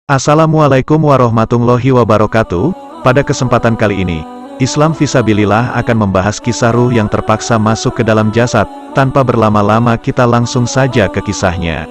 Assalamualaikum warahmatullahi wabarakatuh. Pada kesempatan kali ini, Islam Fisabilillah akan membahas kisah ruh yang terpaksa masuk ke dalam jasad. Tanpa berlama-lama kita langsung saja ke kisahnya.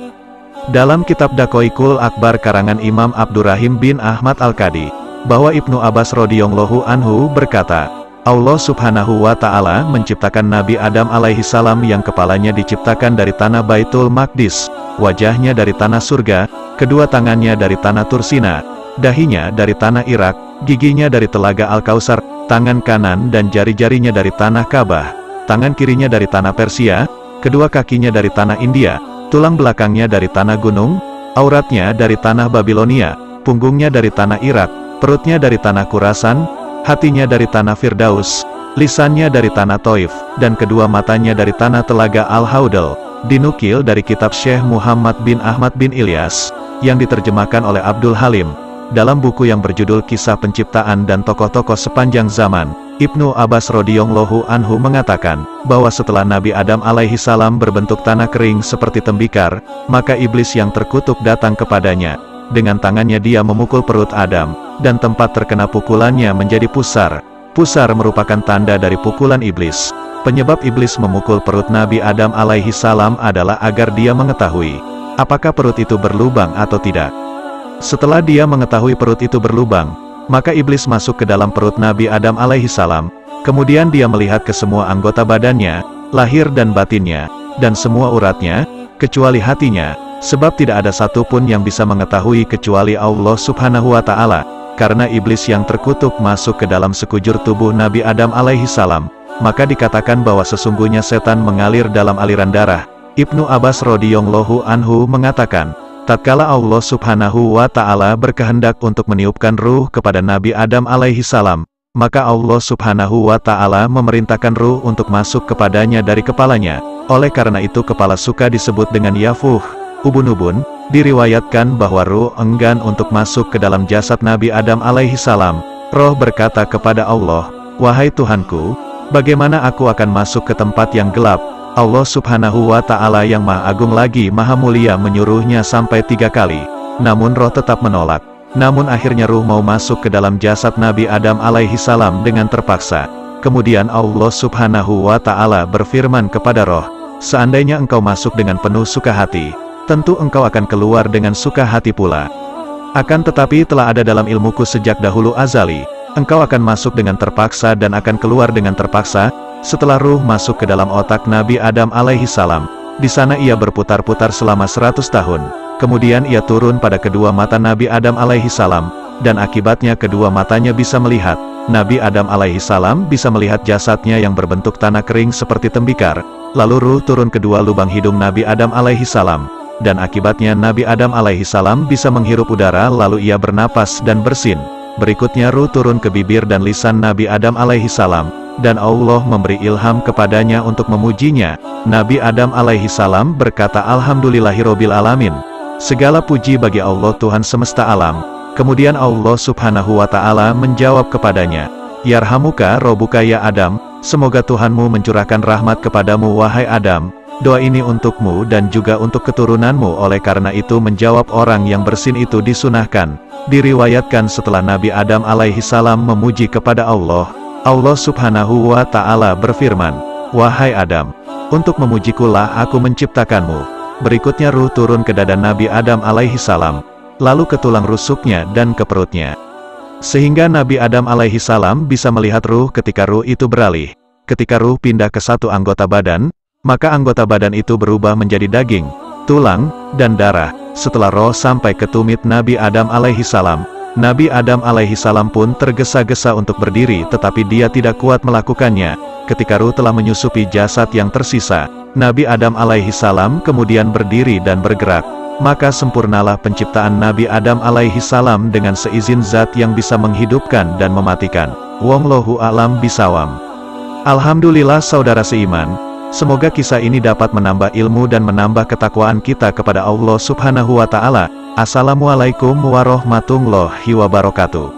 Dalam kitab Daqaiqul Akbar karangan Imam Abdurrahim bin Ahmad Al-Qadi, bahwa Ibnu Abbas radhiyallahu anhu berkata, Allah subhanahu wa ta'ala menciptakan Nabi Adam alaihi salam yang kepalanya diciptakan dari tanah Baitul Maqdis, wajahnya dari tanah surga, kedua tangannya dari tanah Tursina, dahinya dari tanah Irak, giginya dari telaga Al-Kausar, tangan kanan dan jari-jarinya dari tanah Ka'bah, tangan kirinya dari tanah Persia, kedua kakinya dari tanah India, tulang belakangnya dari tanah gunung, auratnya dari tanah Babilonia, punggungnya dari tanah Irak, perutnya dari tanah Khurasan, hatinya dari tanah Firdaus, lisannya dari tanah Taif, dan kedua matanya dari tanah telaga Al-Haudal. Dinukil dari kitab Syekh Muhammad bin Ahmad bin Ilyas, yang diterjemahkan oleh Abdul Halim, dalam buku yang berjudul Kisah Penciptaan dan Tokoh-Tokoh Sepanjang Zaman. Ibnu Abbas radhiyallahu anhu mengatakan, bahwa setelah Nabi Adam alaihi salam berbentuk tanah kering seperti tembikar, maka iblis yang terkutuk datang kepadanya. Dengan tangannya dia memukul perut Adam, dan tempat terkena pukulannya menjadi pusar. Pusar merupakan tanda dari pukulan iblis. Penyebab iblis memukul perut Nabi Adam alaihi salam adalah agar dia mengetahui, apakah perut itu berlubang atau tidak. Setelah dia mengetahui perut itu berlubang, maka iblis masuk ke dalam perut Nabi Adam alaihi salam. Kemudian dia melihat ke semua anggota badannya, lahir dan batinnya, dan semua uratnya, kecuali hatinya. Sebab tidak ada satupun yang bisa mengetahui kecuali Allah subhanahu wa ta'ala, karena iblis yang terkutuk masuk ke dalam sekujur tubuh Nabi Adam alaihi salam, maka dikatakan bahwa sesungguhnya setan mengalir dalam aliran darah. Ibnu Abbas radhiyallahu anhu mengatakan, tatkala Allah subhanahu wa ta'ala berkehendak untuk meniupkan ruh kepada Nabi Adam alaihi salam, maka Allah subhanahu wa ta'ala memerintahkan ruh untuk masuk kepadanya dari kepalanya. Oleh karena itu kepala suka disebut dengan yafuh. Ubun-ubun, diriwayatkan bahwa ruh enggan untuk masuk ke dalam jasad Nabi Adam alaihi salam. Roh berkata kepada Allah, wahai Tuhanku, bagaimana aku akan masuk ke tempat yang gelap? Allah subhanahu wa ta'ala yang maha agung lagi maha mulia menyuruhnya sampai 3 kali. Namun roh tetap menolak. Namun akhirnya ruh mau masuk ke dalam jasad Nabi Adam alaihi salam dengan terpaksa. Kemudian Allah subhanahu wa ta'ala berfirman kepada roh, seandainya engkau masuk dengan penuh suka hati, tentu engkau akan keluar dengan suka hati pula. Akan tetapi telah ada dalam ilmuku sejak dahulu azali, engkau akan masuk dengan terpaksa dan akan keluar dengan terpaksa. Setelah ruh masuk ke dalam otak Nabi Adam alaihi salam, di sana ia berputar-putar selama 100 tahun. Kemudian ia turun pada kedua mata Nabi Adam alaihi salam, dan akibatnya kedua matanya bisa melihat. Nabi Adam alaihi salam bisa melihat jasadnya yang berbentuk tanah kering seperti tembikar. Lalu ruh turun kedua lubang hidung Nabi Adam alaihi salam, dan akibatnya Nabi Adam alaihi salam bisa menghirup udara lalu ia bernapas dan bersin. Berikutnya ruh turun ke bibir dan lisan Nabi Adam alaihi salam, dan Allah memberi ilham kepadanya untuk memujinya. Nabi Adam alaihi salam berkata alhamdulillahirobbil alamin. Segala puji bagi Allah Tuhan semesta alam. Kemudian Allah subhanahu wa ta'ala menjawab kepadanya, Yarhamuka Robbuka ya Adam, semoga Tuhanmu mencurahkan rahmat kepadamu wahai Adam. Doa ini untukmu dan juga untuk keturunanmu. Oleh karena itu menjawab orang yang bersin itu disunahkan. Diriwayatkan setelah Nabi Adam alaihi salam memuji kepada Allah, Allah subhanahu wa ta'ala berfirman, wahai Adam, untuk memujikulah aku menciptakanmu. Berikutnya ruh turun ke dada Nabi Adam alaihi salam, lalu ke tulang rusuknya dan ke perutnya. Sehingga Nabi Adam alaihi salam bisa melihat ruh ketika ruh itu beralih. Ketika ruh pindah ke satu anggota badan, maka anggota badan itu berubah menjadi daging, tulang, dan darah. Setelah roh sampai ke tumit Nabi Adam alaihi salam, Nabi Adam alaihi salam pun tergesa-gesa untuk berdiri tetapi dia tidak kuat melakukannya. Ketika ruh telah menyusupi jasad yang tersisa, Nabi Adam alaihi salam kemudian berdiri dan bergerak. Maka sempurnalah penciptaan Nabi Adam alaihi salam dengan seizin zat yang bisa menghidupkan dan mematikan. Wallahu a'lam bishawab. Alhamdulillah saudara seiman. Semoga kisah ini dapat menambah ilmu dan menambah ketakwaan kita kepada Allah subhanahu wa ta'ala. Assalamualaikum warahmatullahi wabarakatuh.